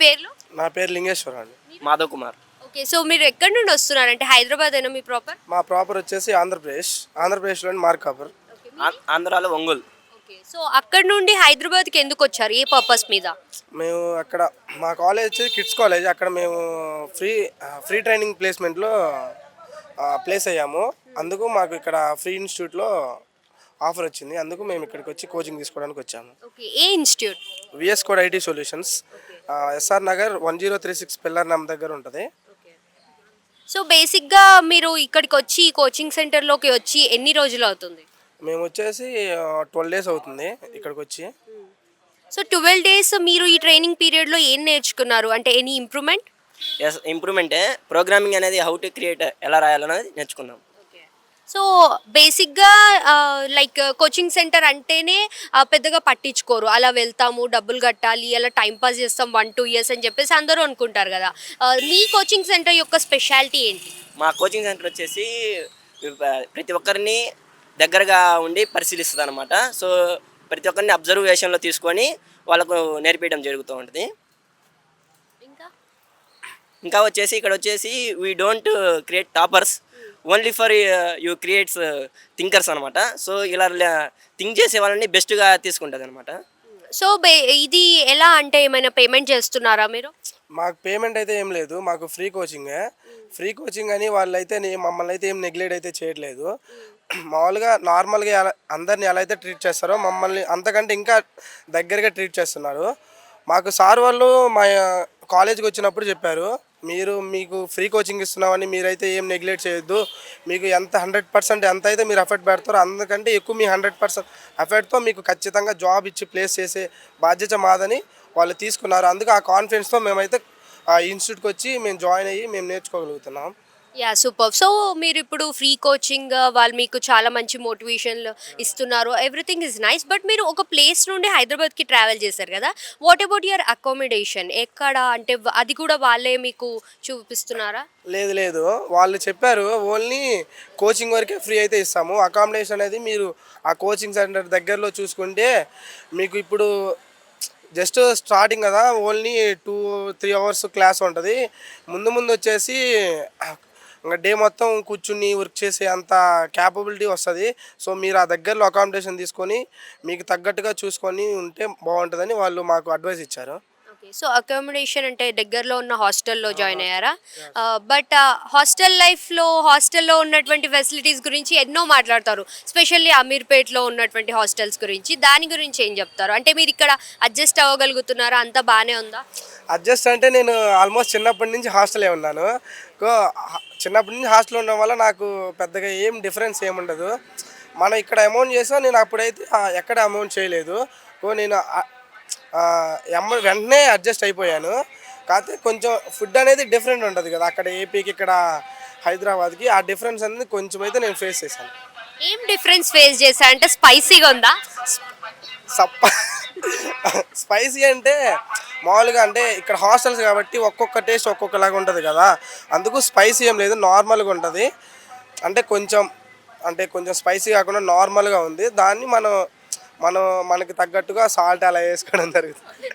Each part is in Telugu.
పేర్లు? నా పేరు లింగేశ్వర అండి. మాధవ్ కుమార్. ఓకే. సో మీరు ఎక్కడి నుండి వస్తున్నారు? అంటే హైదరాబాదేనా మీ ప్రాపర్? మా ప్రాపర్ వచ్చేసి ఆంధ్రప్రదేశ్లోని మార్కాపర్. ఓకే. ఆంధ్రాలో ఒంగోలు. ఓకే. సో అక్కడి నుండి హైదరాబాద్కి ఎందుకు వచ్చారు? ఏ పర్పస్ మీద? మేము అక్కడ మా కాలేజ్ వచ్చి కిడ్స్ కాలేజ్, అక్కడ మేము ఫ్రీ ట్రైనింగ్ ప్లేస్మెంట్లో ప్లేస్ అయ్యాము. అందుకు మాకు ఇక్కడ ఫ్రీ ఇన్స్టిట్యూట్లో ఆఫర్ వచ్చింది. అందుకు మేము ఇక్కడికి వచ్చి కోచింగ్ తీసుకోవడానికి వచ్చాము. ఓకే. ఏ institute? VS code IT solutions, SR Nagar 1036 pillar number దగ్గర ఉంటుంది. సో బేసిక్గా మీరు ఇక్కడికి వచ్చి కోచింగ్ సెంటర్లోకి వచ్చి ఎన్ని రోజులు అవుతుంది? మేము వచ్చేసి 12 days అవుతుంది ఇక్కడికి వచ్చి. సో 12 days మీరు ఈ ట్రైనింగ్ పీరియడ్లో ఏం నేర్చుకున్నారు? అంటే ఎనీ ఇంప్రూవ్మెంట్? ఎస్, ఇంప్రూవ్మెంటే. ప్రోగ్రామింగ్ అనేది హౌ టు క్రియేట్ ఎలా రాయాలనేది నేర్చుకున్నాం. సో బేసిక్గా లైక్ కోచింగ్ సెంటర్ అంటేనే పెద్దగా పట్టించుకోరు. అలా వెళ్తాము, డబ్బులు కట్టాలి, అలా టైంపాస్ చేస్తాం 1-2 years అని చెప్పేసి అందరూ అనుకుంటారు కదా. మీ కోచింగ్ సెంటర్ యొక్క స్పెషాలిటీ ఏంటి? మా కోచింగ్ సెంటర్ వచ్చేసి ప్రతి ఒక్కరిని దగ్గరగా ఉండి పరిశీలిస్తుంది అనమాట. సో ప్రతి ఒక్కరిని అబ్జర్వేషన్లో తీసుకొని వాళ్ళకు నేర్పించడం జరుగుతూ ఉంటుంది. ఇంకా వచ్చేసి ఇక్కడ వచ్చేసి we don't create toppers, only for you creates thinkers అనమాట. సో ఇలా థింక్ చేసే వాళ్ళని బెస్ట్గా తీసుకుంటుంది అనమాట. సో ఇది ఎలా అంటే ఏమైనా పేమెంట్ చేస్తున్నారా మీరు? మాకు పేమెంట్ అయితే ఏం లేదు, మాకు ఫ్రీ కోచింగ్ అని వాళ్ళైతే మమ్మల్ని అయితే ఏం నెగ్లెక్ట్ అయితే చేయట్లేదు. మామూలుగా నార్మల్గా అందరిని ఎలా అయితే ట్రీట్ చేస్తారో మమ్మల్ని అంతకంటే ఇంకా దగ్గరగా ట్రీట్ చేస్తున్నారు. మాకు సార్ వాళ్ళు మా కాలేజ్కి వచ్చినప్పుడు చెప్పారు, మీకు ఫ్రీ కోచింగ్ ఇస్తున్నామని మీరైతే ఏం నెగ్లెక్ట్ చేయొద్దు, మీకు ఎంత 100% ఎంత అయితే మీరు ఎఫర్ట్ పెడతారో అందుకంటే ఎక్కువ మీ 100% ఎఫర్ట్తో మీకు ఖచ్చితంగా జాబ్ ఇచ్చి ప్లేస్ చేసే బాధ్యత మాదని వాళ్ళు తీసుకున్నారు. అందుకు ఆ కాన్ఫిడెన్స్తో మేమైతే ఆ ఇన్స్టిట్యూట్కి వచ్చి మేము జాయిన్ అయ్యి మేము నేర్చుకోగలుగుతున్నాం. Yeah, super. సో మీరు ఇప్పుడు ఫ్రీ కోచింగ్ వాళ్ళు మీకు చాలా మంచి మోటివేషన్లు ఇస్తున్నారు, ఎవ్రీథింగ్ ఈజ్ నైస్. బట్ మీరు ఒక ప్లేస్ నుండి హైదరాబాద్కి ట్రావెల్ చేశారు కదా, వాట్ అబౌట్ యువర్ అకామిడేషన్? ఎక్కడ అంటే అది కూడా వాళ్ళే మీకు చూపిస్తున్నారా? లేదు, వాళ్ళు చెప్పారు ఓన్లీ కోచింగ్ వరకే ఫ్రీ అయితే ఇస్తాము, అకామిడేషన్ అనేది మీరు ఆ కోచింగ్ సెంటర్ దగ్గరలో చూసుకుంటే మీకు ఇప్పుడు జస్ట్ స్టార్టింగ్ కదా, ఓన్లీ 2-3 hours క్లాస్ ఉంటుంది. ముందు వచ్చేసి ఇంకా డే మొత్తం కూర్చుని వర్క్ చేసే అంత క్యాపబిలిటీ వస్తుంది. సో మీరు ఆ దగ్గరలో అకామిడేషన్ తీసుకొని మీకు తగ్గట్టుగా చూసుకొని ఉంటే బాగుంటుందని వాళ్ళు మాకు అడ్వైస్ ఇచ్చారు. ఓకే. సో అకామిడేషన్ అంటే దగ్గరలో ఉన్న హాస్టల్లో జాయిన్ అయ్యారా? బట్ హాస్టల్లో ఉన్నటువంటి ఫెసిలిటీస్ గురించి ఎన్నో మాట్లాడతారు, స్పెషల్లీ అమీర్పేట్లో ఉన్నటువంటి హాస్టల్స్ గురించి. దాని గురించి ఏం చెప్తారు? అంటే మీరు ఇక్కడ అడ్జస్ట్ అవ్వగలుగుతున్నారా? అంతా బాగానే ఉందా? అడ్జస్ట్ అంటే నేను ఆల్మోస్ట్ చిన్నప్పటి నుంచి హాస్టలే ఉన్నాను. చిన్నప్పటి నుంచి హాస్టల్ ఉండడం వల్ల నాకు పెద్దగా ఏం డిఫరెన్స్ ఏముండదు. మనం ఇక్కడ అమౌంట్ చేసాం, నేను అప్పుడైతే ఎక్కడ అమౌంట్ చేయలేదు. నేను వెంటనే అడ్జస్ట్ అయిపోయాను. కాకపోతే కొంచెం ఫుడ్ అనేది డిఫరెంట్ ఉంటుంది కదా, అక్కడ ఏపీకి ఇక్కడ హైదరాబాద్కి. ఆ డిఫరెన్స్ అనేది కొంచెం అయితే నేను ఫేస్ చేశాను. ఏం డిఫరెన్స్ ఫేస్ చేశా అంటే స్పైసీగా ఉందా? స్పైసీ అంటే మామూలుగా అంటే ఇక్కడ హాస్టల్స్ కాబట్టి ఒక్కొక్క టేస్ట్ ఒక్కొక్కలాగా ఉంటుంది కదా, అందుకు స్పైసీ ఏం లేదు, నార్మల్గా ఉంటుంది. అంటే కొంచెం స్పైసీ కాకుండా నార్మల్గా ఉంది. దాన్ని మనకి తగ్గట్టుగా సాల్ట్ అలా వేసుకోవడం జరుగుతుంది.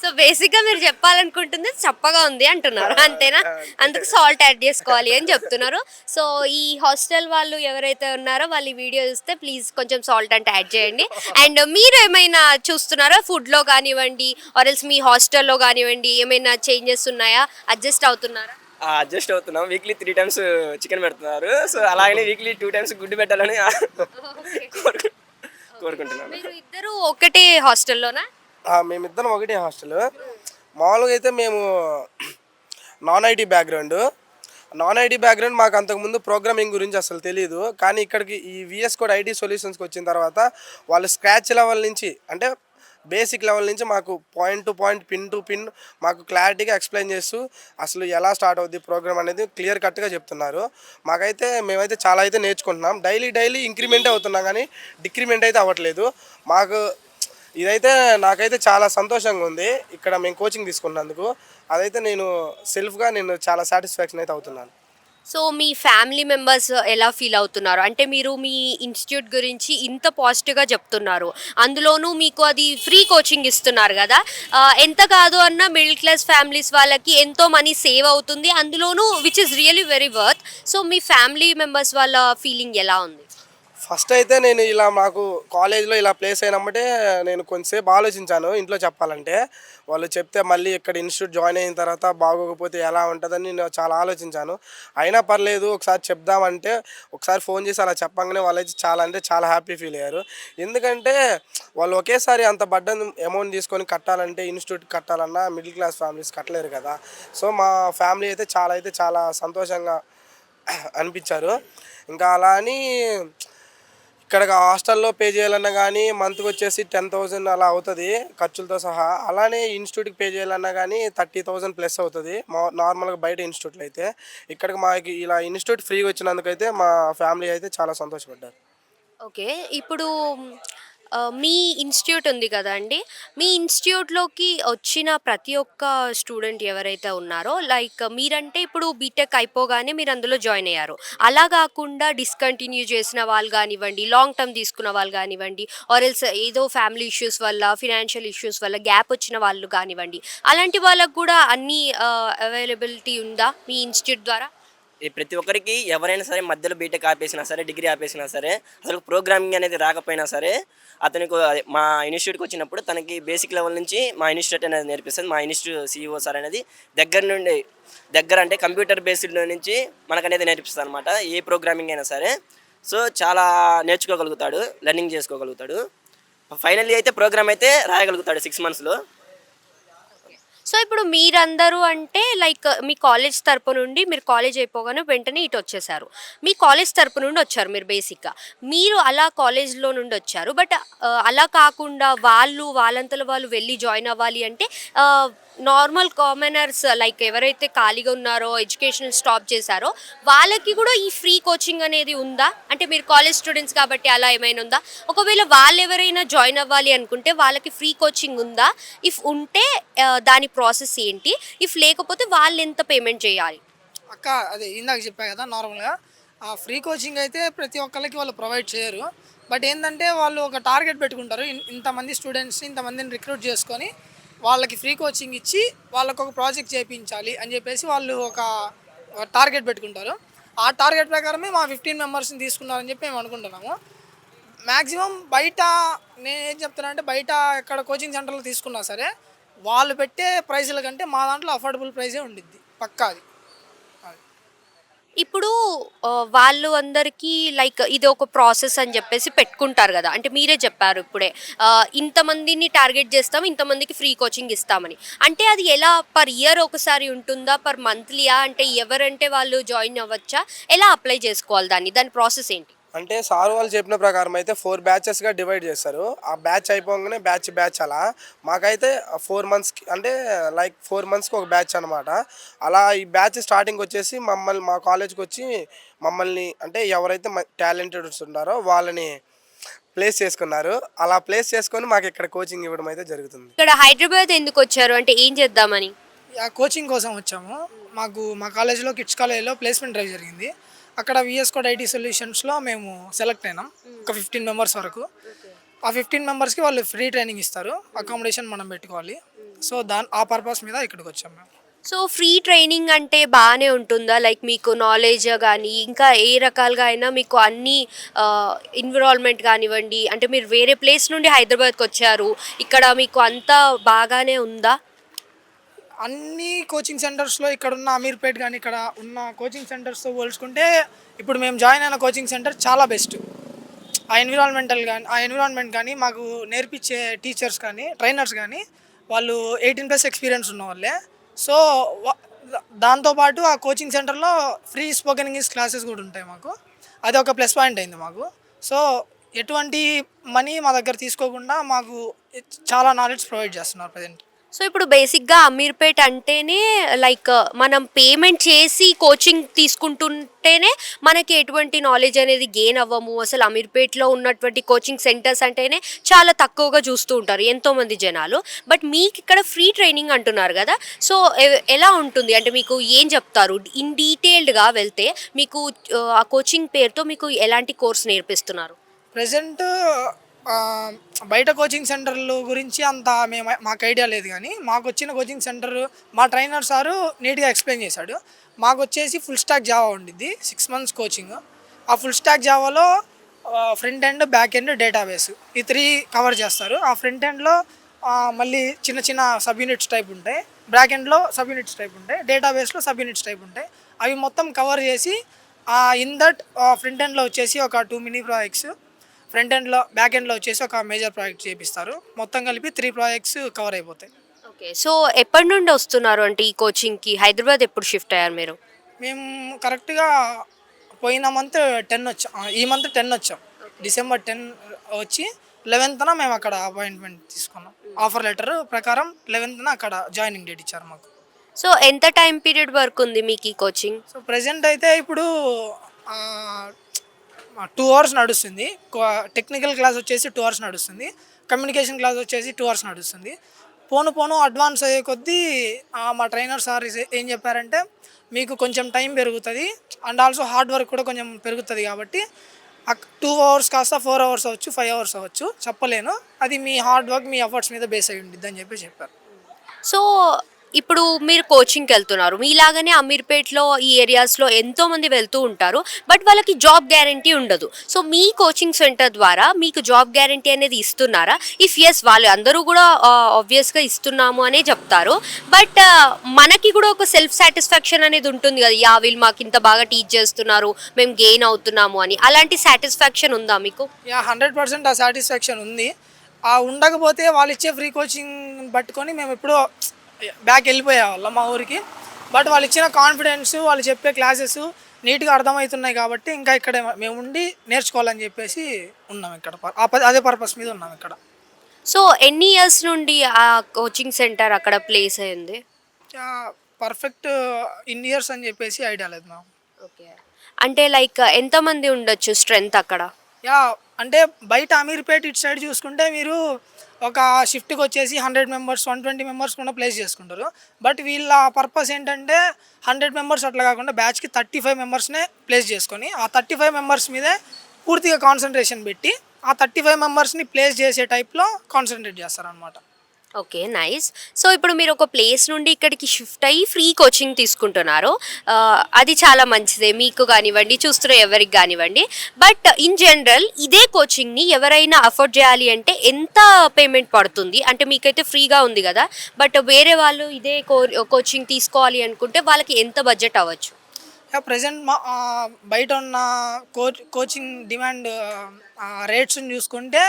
సో బేసిక్గా మీరు చెప్పాలనుకుంటుంది చప్పగా ఉంది అంటున్నారు, అంతేనా? అందుకు సాల్ట్ యాడ్ చేసుకోవాలి అని చెప్తున్నారు. సో ఈ హాస్టల్ వాళ్ళు ఎవరైతే ఉన్నారో వాళ్ళు ఈ వీడియో చూస్తే ప్లీజ్ కొంచెం సాల్ట్ అంటే యాడ్ చేయండి. అండ్ మీరు ఏమైనా చూస్తున్నారా ఫుడ్లో కానివ్వండి, ఆర్ఎల్స్ మీ హాస్టల్లో కానివ్వండి, ఏమైనా చేంజెస్ ఉన్నాయా? అడ్జస్ట్ అవుతున్నారా? అడ్జస్ట్ అవుతున్నాం. వీక్లీ 3 times చికెన్ పెడుతున్నారు. సో అలాగనే వీక్లీ 2 times గుడ్డు పెట్టాలని కోరుకుంటున్నాను. మీరు ఇద్దరు ఒకటే హాస్టల్లోనా? మేమిద్దరం ఒకటే హాస్టల్. మామూలుగా అయితే మేము నాన్ ఐటీ బ్యాక్గ్రౌండ్ మాకు అంతకుముందు ప్రోగ్రామింగ్ గురించి అసలు తెలియదు. కానీ ఇక్కడికి ఈ విఎస్ కోడ్ ఐటీ సొల్యూషన్స్కి వచ్చిన తర్వాత వాళ్ళు స్క్రాచ్ లెవెల్ నుంచి అంటే బేసిక్ లెవెల్ నుంచి మాకు point to point, pin to pin మాకు క్లారిటీగా ఎక్స్ప్లెయిన్ చేస్తూ అసలు ఎలా స్టార్ట్ అవుద్ది ప్రోగ్రామ్ అనేది క్లియర్ కట్గా చెప్తున్నారు. మేమైతే చాలా అయితే నేర్చుకుంటున్నాం. డైలీ ఇంక్రిమెంట్ అవుతున్నాం కానీ డిక్రిమెంట్ అయితే అవ్వట్లేదు. నాకైతే చాలా సంతోషంగా ఉంది ఇక్కడ మేము కోచింగ్ తీసుకున్నందుకు. అదైతే నేను సెల్ఫ్గా చాలా సాటిస్ఫాక్షన్ అయితే అవుతున్నాను. సో మీ ఫ్యామిలీ మెంబర్స్ ఎలా ఫీల్ అవుతున్నారు? అంటే మీరు మీ ఇన్‌స్టిట్యూట్ గురించి ఇంత పాజిటివ్‌గా చెప్తున్నారు. అందులోనూ మీకు అది ఫ్రీ కోచింగ్ ఇస్తున్నారు గదా! ఎంత కాదు అన్నా మిడిల్ క్లాస్ ఫ్యామిలీస్ వాళ్ళకి ఎంతో మనీ సేవ్ అవుతుంది. అందులోనూ which is really very worth. So me family members వాళ్ళ ఫీలింగ్ ఎలా ఉంది? ఫస్ట్ అయితే నేను ఇలా మాకు కాలేజ్లో ఇలా ప్లేస్ అయినమ్మటే నేను కొంచెంసేపు ఆలోచించాను ఇంట్లో చెప్పాలంటే. వాళ్ళు చెప్తే మళ్ళీ ఇక్కడ ఇన్స్టిట్యూట్ జాయిన్ అయిన తర్వాత బాగోకపోతే ఎలా ఉంటుందని నేను చాలా ఆలోచించాను. అయినా పర్లేదు ఒకసారి చెప్దామంటే ఒకసారి ఫోన్ చేసి అలా చెప్పంగానే వాళ్ళైతే చాలా అంటే చాలా హ్యాపీ ఫీల్ అయ్యారు. ఎందుకంటే వాళ్ళు ఒకేసారి అంత బర్డెన్ అమౌంట్ తీసుకొని కట్టాలంటే ఇన్స్టిట్యూట్ కట్టాలన్నా మిడిల్ క్లాస్ ఫ్యామిలీస్ కట్టలేరు కదా. సో మా ఫ్యామిలీ అయితే చాలా సంతోషంగా అనిపించారు. ఇంకా అలా అని ఇక్కడ హాస్టల్లో పే చేయాలన్నా కానీ మంత్కి వచ్చేసి 10,000 అలా అవుతుంది ఖర్చులతో సహా. అలానే ఇన్స్టిట్యూట్కి పే చేయాలన్నా కానీ 30,000 ప్లస్ అవుతుంది నార్మల్గా బయట ఇన్స్టిట్యూట్లో అయితే. ఇక్కడికి మాకు ఇలా ఇన్స్టిట్యూట్ ఫ్రీగా వచ్చినందుకైతే మా ఫ్యామిలీ అయితే చాలా సంతోషపడ్డారు. ఓకే. ఇప్పుడు మీ ఇన్‌స్టిట్యూట్ ఉంది కదండీ! మీ ఇన్‌స్టిట్యూట్‌లోకి వచ్చిన ప్రతి ఒక్క స్టూడెంట్ ఎవరైతే ఉన్నారో లైక్ మీరంటే ఇప్పుడు బీటెక్ అయిపోగానే మీరు అందులో జాయిన్ అయ్యారు. అలా గాకుండా డిస్కంటిన్యూ చేసిన వాళ్ళు గానివ్వండి, లాంగ్ టర్మ్ తీసుకున్న వాళ్ళు గానివ్వండి, ఆర్ ఎల్స్ ఏదో ఫ్యామిలీ ఇష్యూస్ వల్ల, ఫినాన్షియల్ ఇష్యూస్ వల్ల గ్యాప్ వచ్చిన వాళ్ళు గానివ్వండి, అలాంటి వాళ్ళకి గూడా అన్నీ అవైలబిలిటీ ఉందా మీ ఇన్‌స్టిట్యూట్ ద్వారా? ఈ ప్రతి ఒక్కరికి ఎవరైనా సరే మధ్యలో బీటెక్ ఆపేసినా సరే, డిగ్రీ ఆపేసినా సరే, అసలు ప్రోగ్రామింగ్ అనేది రాకపోయినా సరే, అతనికి మా ఇన్స్టిట్యూట్కి వచ్చినప్పుడు తనకి బేసిక్ లెవెల్ నుంచి మా ఇన్స్టిట్యూట్ అనేది నేర్పిస్తుంది. మా ఇన్స్టిట్యూట్ CEO సార్ అనేది దగ్గర అంటే కంప్యూటర్ బేస్డ్ నుంచి మనకనేది నేర్పిస్తుంది అనమాట. ఏ ప్రోగ్రామింగ్ అయినా సరే. సో చాలా నేర్చుకోగలుగుతాడు, లెర్నింగ్ చేసుకోగలుగుతాడు. ఫైనల్లీ అయితే ప్రోగ్రామ్ అయితే రాయగలుగుతాడు 6 మంత్స్లో. సో ఇప్పుడు మీరందరూ అంటే లైక్ మీ కాలేజ్ తరపు నుండి మీరు కాలేజ్ అయిపోగానే వెంటనే ఇటు వచ్చేసారు. మీ కాలేజ్ తరపు నుండి వచ్చారు మీరు బేసిక్‌గా. మీరు అలా కాలేజ్‌లో నుండి వచ్చారు. బట్ అలా కాకుండా వాళ్ళంతలో వాళ్ళు వెళ్ళి జాయిన్ అవ్వాలి అంటే నార్మల్ కామనర్స్ లైక్ ఎవరైతే ఖాళీగా ఉన్నారో, ఎడ్యుకేషన్ స్టాప్ చేశారో వాళ్ళకి కూడా ఈ ఫ్రీ కోచింగ్ అనేది ఉందా? అంటే మీరు కాలేజ్ స్టూడెంట్స్ కాబట్టి అలా ఏమైనా ఉందా? ఒకవేళ వాళ్ళెవరైనా జాయిన్ అవ్వాలి అనుకుంటే వాళ్ళకి ఫ్రీ కోచింగ్ ఉందా? ఇఫ్ ఉంటే దాని ప్రాసెస్ ఏంటి? ఇఫ్ లేకపోతే వాళ్ళెంత పేమెంట్ చేయాలి? అక్క అదే ఇందాక చెప్పా కదా నార్మల్గా ఆ ఫ్రీ కోచింగ్ అయితే ప్రతి ఒక్కరికి వాళ్ళు ప్రొవైడ్ చేయరు. బట్ ఏంటంటే వాళ్ళు ఒక టార్గెట్ పెట్టుకుంటారు. ఇంతమంది స్టూడెంట్స్ని ఇంతమందిని రిక్రూట్ చేసుకొని వాళ్ళకి ఫ్రీ కోచింగ్ ఇచ్చి వాళ్ళకు ఒక ప్రాజెక్ట్ చేయించాలి అని చెప్పేసి వాళ్ళు ఒక టార్గెట్ పెట్టుకుంటారు. ఆ టార్గెట్ ప్రకారమే మా 15 మెంబర్స్ని తీసుకున్నారని చెప్పి మేము అనుకుంటున్నాము. మ్యాక్సిమం బయట నేనేం చెప్తున్నా అంటే బయట ఎక్కడ కోచింగ్ సెంటర్లో తీసుకున్నా సరే వాళ్ళు పెట్టే ప్రైజుల కంటే మా దాంట్లో అఫోర్డబుల్ ప్రైజే ఉండిద్ది పక్కా అది. ఇప్పుడు వాళ్ళు అందరికీ లైక్ ఇది ఒక ప్రాసెస్ అని చెప్పేసి పెట్టుకుంటారు కదా. అంటే మీరే చెప్పారు ఇప్పుడే ఇంతమందిని టార్గెట్ చేస్తాం, ఇంతమందికి ఫ్రీ కోచింగ్ ఇస్తామని. అంటే అది ఎలా పర్ ఇయర్ ఒకసారి ఉంటుందా, పర్ మంత్లీయా? అంటే ఎవరంటే వాళ్ళు జాయిన్ అవ్వచ్చా? ఎలా అప్లై చేసుకోవాలి దాని ప్రాసెస్ ఏంటి? అంటే సార్ వాళ్ళు చెప్పిన ప్రకారం అయితే 4 బ్యాచెస్గా డివైడ్ చేస్తారు. ఆ బ్యాచ్ అయిపోగానే బ్యాచ్ అలా మాకైతే 4 మంత్స్కి అంటే లైక్ 4 మంత్స్కి ఒక బ్యాచ్ అనమాట. అలా ఈ బ్యాచ్ స్టార్టింగ్ వచ్చేసి మా కాలేజ్కి వచ్చి మమ్మల్ని అంటే ఎవరైతే టాలెంటెడ్ ఉన్నారో వాళ్ళని ప్లేస్ చేసుకున్నారు. అలా ప్లేస్ చేసుకొని మాకు ఇక్కడ కోచింగ్ ఇవ్వడం అయితే జరుగుతుంది. ఇక్కడ హైదరాబాద్ ఎందుకు వచ్చారు? అంటే ఏం చేద్దామని? ఆ కోచింగ్ కోసం వచ్చాము. మా కాలేజ్లో కిడ్స్ కాలేజ్లో ప్లేస్మెంట్ డ్రైవ్ జరిగింది. అక్కడ విఎస్ కోడ్ ఐటీ సొల్యూషన్స్లో మేము సెలెక్ట్ అయినాం ఒక 15 మెంబర్స్ వరకు. ఆ 15 మెంబర్స్కి వాళ్ళు ఫ్రీ ట్రైనింగ్ ఇస్తారు, అకామిడేషన్ మనం పెట్టుకోవాలి. సో ఆ పర్పస్ మీద ఇక్కడికి వచ్చాం మేము. సో ఫ్రీ ట్రైనింగ్ అంటే బాగానే ఉంటుందా? లైక్ మీకు నాలెడ్జ్ కానీ ఇంకా ఏ రకాలుగా అయినా మీకు అన్ని ఎన్విరాన్మెంట్ కానివ్వండి, అంటే మీరు వేరే ప్లేస్ నుండి హైదరాబాద్కి వచ్చారు, ఇక్కడ మీకు అంతా బాగానే ఉందా? అన్ని కోచింగ్ సెంటర్స్లో ఇక్కడ ఉన్న అమీర్పేట్ కానీ ఇక్కడ ఉన్న కోచింగ్ సెంటర్స్తో పోల్చుకుంటే ఇప్పుడు మేము జాయిన్ అయిన కోచింగ్ సెంటర్ చాలా బెస్ట్. ఆ ఎన్విరాన్మెంట్ కానీ మాకు నేర్పించే టీచర్స్ కానీ ట్రైనర్స్ కానీ వాళ్ళు 18+ ఎక్స్పీరియన్స్ ఉన్న వాళ్ళే. సో దాంతోపాటు ఆ కోచింగ్ సెంటర్లో ఫ్రీ స్పోకెన్ ఇంగ్లీష్ క్లాసెస్ కూడా ఉంటాయి మాకు. అది ఒక ప్లస్ పాయింట్ అయింది మాకు. సో ఎటువంటి మనీ మా దగ్గర తీసుకోకుండా మాకు చాలా నాలెడ్జ్ ప్రొవైడ్ చేస్తున్నారు ప్రజెంట్. సో ఇప్పుడు బేసిక్గా అమీర్పేట్ అంటేనే లైక్ మనం పేమెంట్ చేసి కోచింగ్ తీసుకుంటుంటేనే మనకి ఎటువంటి నాలెడ్జ్ అనేది గెయిన్ అవ్వము. అసలు అమీర్పేట్లో ఉన్నటువంటి కోచింగ్ సెంటర్స్ అంటేనే చాలా తక్కువగా చూస్తూ ఉంటారు ఎంతోమంది జనాలు. బట్ మీకు ఇక్కడ ఫ్రీ ట్రైనింగ్ అంటున్నారు కదా, సో ఎలా ఉంటుంది అంటే మీకు ఏం చెప్తారు ఇన్ డీటెయిల్డ్గా వెళ్తే మీకు ఆ కోచింగ్ పేరుతో మీకు ఎలాంటి కోర్స్ నేర్పిస్తున్నారు? ప్రజెంట్ బయట కోచింగ్ సెంటర్లు గురించి అంత మాకు ఐడియా లేదు, కానీ మాకు వచ్చిన కోచింగ్ సెంటర్ మా ట్రైనర్ సారు నీట్గా ఎక్స్ప్లెయిన్ చేశాడు. మాకు వచ్చేసి ఫుల్ స్టాక్ జావా ఉండిద్ది 6 months కోచింగ్. ఆ ఫుల్ స్టాక్ జావాలో front end, back end, database ఈ 3 కవర్ చేస్తారు. ఆ ఫ్రంట్ ఎండ్లో మళ్ళీ చిన్న చిన్న సబ్ యూనిట్స్ టైప్ ఉంటాయి, బ్యాక్ ఎండ్లో సబ్ యూనిట్స్ టైప్ ఉంటాయి, డేటాబేస్లో సబ్ యూనిట్స్ టైప్ ఉంటాయి. అవి మొత్తం కవర్ చేసి ఇన్ దట్ ఫ్రంట్ ఎండ్లో వచ్చేసి ఒక 2 mini ప్రాజెక్ట్స్, ఫ్రంట్ ఎండ్లో బ్యాక్ ఎండ్లో వచ్చేసి ఒక మేజర్ ప్రాజెక్ట్ చేపిస్తారు. మొత్తం కలిపి 3 ప్రాజెక్ట్స్ కవర్ అయిపోతాయి. ఓకే, సో ఎప్పటి నుండి వస్తున్నారు అంటే ఈ కోచింగ్కి? హైదరాబాద్ ఎప్పుడు షిఫ్ట్ అయ్యారు మీరు? మేము కరెక్ట్గా పోయిన మంత్ 10 వచ్చాం, ఈ మంత్ 10 వచ్చాం. December 10 వచ్చి 11th మేము అక్కడ అపాయింట్మెంట్ తీసుకున్నాం. ఆఫర్ లెటర్ ప్రకారం 11th అక్కడ జాయినింగ్ డేట్ ఇచ్చారు మాకు. సో ఎంత టైం పీరియడ్ వరకు ఉంది మీకు ఈ కోచింగ్? సో ప్రజెంట్ అయితే ఇప్పుడు 2 hours నడుస్తుంది. టెక్నికల్ క్లాస్ వచ్చేసి 2 hours నడుస్తుంది, కమ్యూనికేషన్ క్లాస్ వచ్చేసి 2 hours నడుస్తుంది. పోను అడ్వాన్స్ అయ్యే కొద్దీ మా ట్రైనర్ సార్ ఏం చెప్పారంటే మీకు కొంచెం టైం పెరుగుతుంది అండ్ ఆల్సో హార్డ్ వర్క్ కూడా కొంచెం పెరుగుతుంది, కాబట్టి 2 hours కాస్త 4 hours అవ్వచ్చు, 5 hours అవ్వచ్చు, చెప్పలేను. అది మీ హార్డ్ వర్క్, మీ ఎఫర్ట్స్ మీద బేస్ అయ్యి ఉండిద్ది అని చెప్పారు. సో ఇప్పుడు మీరు కోచింగ్కి వెళ్తున్నారు, మీలాగానే అమీర్పేట్లో ఈ ఏరియాస్లో ఎంతోమంది వెళ్తూ ఉంటారు, బట్ వాళ్ళకి జాబ్ గ్యారంటీ ఉండదు. సో మీ కోచింగ్ సెంటర్ ద్వారా మీకు జాబ్ గ్యారంటీ అనేది ఇస్తున్నారా? ఇఫ్ ఎస్, వాళ్ళు అందరూ కూడా ఆబ్వియస్గా ఇస్తున్నాము అనే చెప్తారు, బట్ మనకి కూడా ఒక సెల్ఫ్ సాటిస్ఫాక్షన్ అనేది ఉంటుంది కదా, యా వీళ్ళు మాకు ఇంత బాగా టీచ్ చేస్తున్నారు, మేము గెయిన్ అవుతున్నాము అని. అలాంటి సాటిస్ఫాక్షన్ ఉందా మీకు? 100% ఆ సాటిస్ఫాక్షన్ ఉంది. ఉండకపోతే వాళ్ళు ఇచ్చే ఫ్రీ కోచింగ్ పట్టుకొని మేము ఎప్పుడో బ్యాక్ వెళ్ళిపోయేవాళ్ళం మా ఊరికి. బట్ వాళ్ళు ఇచ్చిన కాన్ఫిడెన్స్, వాళ్ళు చెప్పే క్లాసెస్ నీట్గా అర్థమవుతున్నాయి కాబట్టి ఇంకా ఇక్కడ మేము ఉండి నేర్చుకోవాలని చెప్పేసి ఉన్నాం ఇక్కడ. అదే పర్పస్ మీద ఉన్నాం ఇక్కడ. సో ఎన్ని ఇయర్స్ నుండి ఆ కోచింగ్ సెంటర్ అక్కడ ప్లేస్ అయింది? పర్ఫెక్ట్ ఇన్ ఇయర్స్ అని చెప్పేసి ఐడియా లేదు మ్యామ్. ఓకే, అంటే లైక్ ఎంతమంది ఉండొచ్చు స్ట్రెంత్ అక్కడ? అంటే బయట అమీర్పేట్ ఇటు సైడ్ చూసుకుంటే మీరు ఒక షిఫ్ట్కి వచ్చేసి 100 members 120 members కూడా ప్లేస్ చేసుకుంటారు. బట్ వీళ్ళ పర్పస్ ఏంటంటే 100 members అట్లా కాకుండా బ్యాచ్కి 35 membersనే ప్లేస్ చేసుకొని ఆ 35 members మీదే పూర్తిగా కాన్సన్ట్రేషన్ పెట్టి ఆ 35 membersని ప్లేస్ చేసే టైప్లో కాన్సన్ట్రేట్ చేస్తారనమాట. Okay, nice. సో ఇప్పుడు మీరు ఒక ప్లేస్ నుండి ఇక్కడికి షిఫ్ట్ అయ్యి ఫ్రీ కోచింగ్ తీసుకుంటున్నారు, అది చాలా మంచిదే మీకు కానివ్వండి, చూస్తున్న ఎవరికి కానివ్వండి. బట్ ఇన్ జనరల్ ఇదే కోచింగ్ని ఎవరైనా అఫోర్డ్ చేయాలి అంటే ఎంత పేమెంట్ పడుతుంది? అంటే మీకైతే ఫ్రీగా ఉంది కదా, బట్ వేరే వాళ్ళు ఇదే కోచింగ్ తీసుకోవాలి అనుకుంటే వాళ్ళకి ఎంత బడ్జెట్ అవ్వచ్చు? ప్రజెంట్ బయట ఉన్న కోచింగ్ డిమాండ్ రేట్స్ని చూసుకుంటే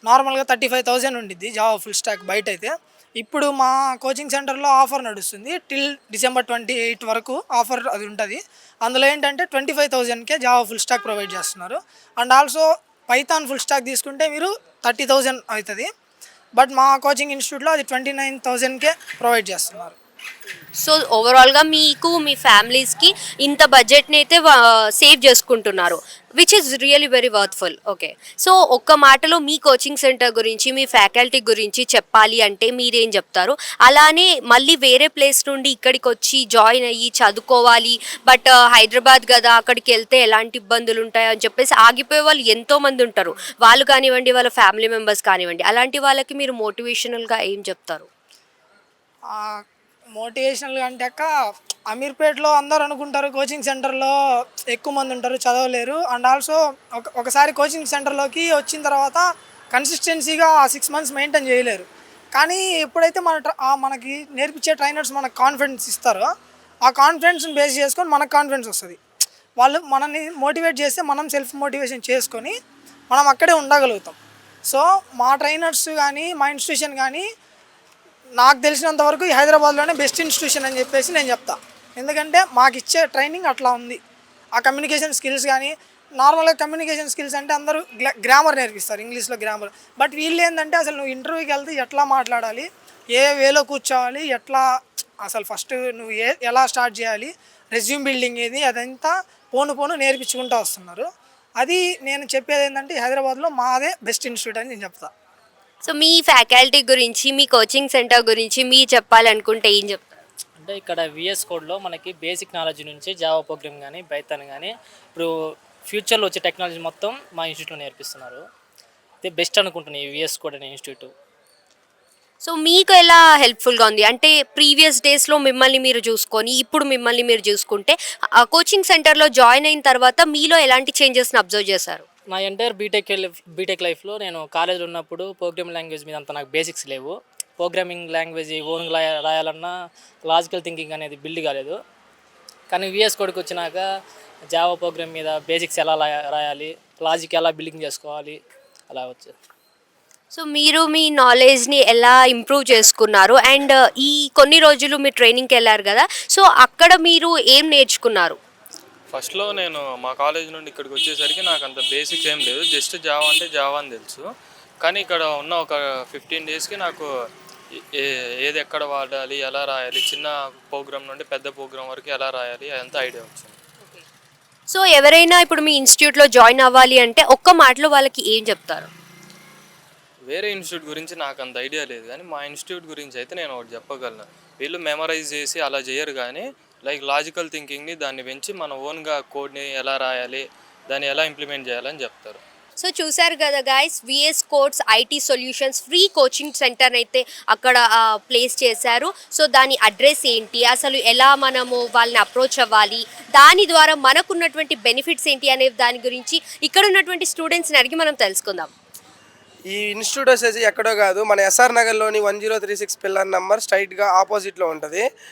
నార్మల్గా 35,000 ఉండిద్ది జావా ఫుల్ స్టాక్ బయట అయితే. ఇప్పుడు మా కోచింగ్ సెంటర్లో ఆఫర్ నడుస్తుంది టిల్ December 28 వరకు ఆఫర్ అది ఉంటుంది. అందులో ఏంటంటే 25,000కే జావా ఫుల్ స్టాక్ ప్రొవైడ్ చేస్తున్నారు. And also Python full stock తీసుకుంటే మీరు 30,000 అవుతుంది. బట్ మా కోచింగ్ ఇన్స్టిట్యూట్లో అది 29,000కే ప్రొవైడ్ చేస్తున్నారు. సో ఓవరాల్గా మీకు మీ ఫ్యామిలీస్కి ఇంత బడ్జెట్ని అయితే సేవ్ చేసుకుంటున్నారు, which is really very worthful. Okay, so ఒక్క మాటలో మీ కోచింగ్ సెంటర్ గురించి, మీ ఫ్యాకల్టీ గురించి చెప్పాలి అంటే మీరేం చెప్తారు? అలానే మళ్ళీ వేరే ప్లేస్ నుండి ఇక్కడికి వచ్చి జాయిన్ అయ్యి చదువుకోవాలి, బట్ హైదరాబాద్ కదా, అక్కడికి వెళ్తే ఎలాంటి ఇబ్బందులు ఉంటాయో అని చెప్పేసి ఆగిపోయే వాళ్ళు ఎంతోమంది ఉంటారు, వాళ్ళు కానివ్వండి, వాళ్ళ ఫ్యామిలీ మెంబర్స్ కానివ్వండి. అలాంటి వాళ్ళకి మీరు మోటివేషనల్గా ఏం చెప్తారు? మోటివేషనల్గా అంటే అమీర్పేట్లో అందరూ అనుకుంటారు కోచింగ్ సెంటర్లో ఎక్కువ మంది ఉంటారు, చదవలేరు. అండ్ ఆల్సో ఒకసారి కోచింగ్ సెంటర్లోకి వచ్చిన తర్వాత కన్సిస్టెన్సీగా 6 months మెయింటైన్ చేయలేరు. కానీ ఎప్పుడైతే మనకి నేర్పించే ట్రైనర్స్ మనకు కాన్ఫిడెన్స్ ఇస్తారో ఆ కాన్ఫిడెన్స్ని బేస్ చేసుకొని మనకు కాన్ఫిడెన్స్ వస్తుంది. వాళ్ళు మనల్ని మోటివేట్ చేస్తే మనం సెల్ఫ్ మోటివేషన్ చేసుకొని మనం అక్కడే ఉండగలుగుతాం. సో మా ట్రైనర్స్ కానీ మా ఇన్స్టిట్యూషన్ కానీ నాకు తెలిసినంత వరకు ఈ హైదరాబాద్లోనే బెస్ట్ ఇన్స్టిట్యూషన్ అని చెప్పేసి నేను చెప్తా. ఎందుకంటే మాకు ఇచ్చే ట్రైనింగ్ అట్లా ఉంది. ఆ కమ్యూనికేషన్ స్కిల్స్ కానీ, నార్మల్గా కమ్యూనికేషన్ స్కిల్స్ అంటే అందరూ గ్రామర్ నేర్పిస్తారు, ఇంగ్లీష్లో గ్రామర్. బట్ వీళ్ళు ఏంటంటే అసలు నువ్వు ఇంటర్వ్యూకి వెళ్తే ఎట్లా మాట్లాడాలి, ఏ వేలో కూర్చోవాలి, ఎట్లా అసలు ఫస్ట్ నువ్వు ఎలా స్టార్ట్ చేయాలి, రెజ్యూమ్ బిల్డింగ్ ఏది, అదంతా పోను నేర్పించుకుంటూ వస్తున్నారు. అది నేను చెప్పేది ఏంటంటే హైదరాబాద్లో మాదే బెస్ట్ ఇన్స్టిట్యూట్ అని నేను చెప్తాను. సో మీ ఫ్యాకల్టీ గురించి, మీ కోచింగ్ సెంటర్ గురించి మీ చెప్పాలనుకుంటే ఏం చెప్తారు? అంటే ఇక్కడ విఎస్ కోడ్లో మనకి బేసిక్ నాలెడ్జ్ నుంచి జావా ప్రోగ్రామ్ కానీ పైథాన్ కానీ ఇప్పుడు ఫ్యూచర్లో వచ్చే టెక్నాలజీ మొత్తం మా ఇన్స్టిట్యూట్లో నేర్పిస్తున్నారు. ఇది బెస్ట్ అనుకుంటున్నాను ఈ విఎస్ కోడ్ అనే ఇన్స్టిట్యూట్. సో మీకు ఎలా హెల్ప్ఫుల్గా ఉంది అంటే ప్రీవియస్ డేస్లో మిమ్మల్ని మీరు చూసుకొని ఇప్పుడు మిమ్మల్ని మీరు చూసుకుంటే కోచింగ్ సెంటర్లో జాయిన్ అయిన తర్వాత మీలో ఎలాంటి చేంజెస్ని అబ్జర్వ్ చేశారు? నా ఎంటైర్ బీటెక్ లైఫ్లో నేను కాలేజ్లో ఉన్నప్పుడు ప్రోగ్రామింగ్ లాంగ్వేజ్ మీద అంత నాకు బేసిక్స్ లేవు. ప్రోగ్రామింగ్ లాంగ్వేజ్ ఓన్గా రాయాలన్నా లాజికల్ థింకింగ్ అనేది బిల్డ్ కాలేదు. కానీ విఎస్ కోడ్కి వచ్చినాక జావా ప్రోగ్రామ్ మీద బేసిక్స్ ఎలా రాయాలి, లాజిక్ ఎలా బిల్డింగ్ చేసుకోవాలి అలా వచ్చేది. సో మీరు మీ నాలెడ్జ్ని ఎలా ఇంప్రూవ్ చేసుకున్నారు అండ్ ఈ కొన్ని రోజులు మీరు ట్రైనింగ్కి వెళ్ళారు కదా, సో అక్కడ మీరు ఏం నేర్చుకున్నారు? ఫస్ట్లో నేను మా కాలేజ్ నుండి ఇక్కడికి వచ్చేసరికి నాకు అంత బేసిక్స్ ఏం లేదు, జస్ట్ జావా అంటే జావా అని తెలుసు. కానీ ఇక్కడ ఉన్న ఒక 15 డేస్కి నాకు ఏది ఎక్కడ వాడాలి, ఎలా రాయాలి, చిన్న ప్రోగ్రామ్ నుండి పెద్ద ప్రోగ్రామ్ వరకు ఎలా రాయాలి అదంతా ఐడియా వచ్చింది. సో ఎవరైనా ఇప్పుడు మీ ఇన్స్టిట్యూట్లో జాయిన్ అవ్వాలి అంటే ఒక్క మాటలో వాళ్ళకి ఏం చెప్తారు? వేరే ఇన్స్టిట్యూట్ గురించి నాకు అంత ఐడియా లేదు, కానీ మా ఇన్స్టిట్యూట్ గురించి అయితే నేను ఒకటి చెప్పగలను. వీళ్ళు మెమరైజ్ చేసి అలా చేయరు, కానీ లైక్ లాజికల్ థింకింగ్ని దాన్ని పెంచి మన ఓన్గా కోడ్ని ఎలా రాయాలి, దాన్ని ఎలా ఇంప్లిమెంట్ చేయాలని చెప్తారు. సో చూసారు కదా guys, VS codes IT solutions free coaching centre అయితే అక్కడ ప్లేస్ చేశారు. సో దాని అడ్రస్ ఏంటి, అసలు ఎలా మనము వాళ్ళని అప్రోచ్ అవ్వాలి, దాని ద్వారా మనకున్నటువంటి బెనిఫిట్స్ ఏంటి అనే దాని గురించి ఇక్కడ ఉన్నటువంటి స్టూడెంట్స్ని అడిగి మనం తెలుసుకుందాం. ఈ ఇన్స్టిట్యూట్ వచ్చేసి ఎక్కడో కాదు, మన ఎస్ఆర్ నగర్లోని 1036 పిల్లర్ నెంబర్ స్ట్రైట్గా ఆపోజిట్లో ఉంటుంది.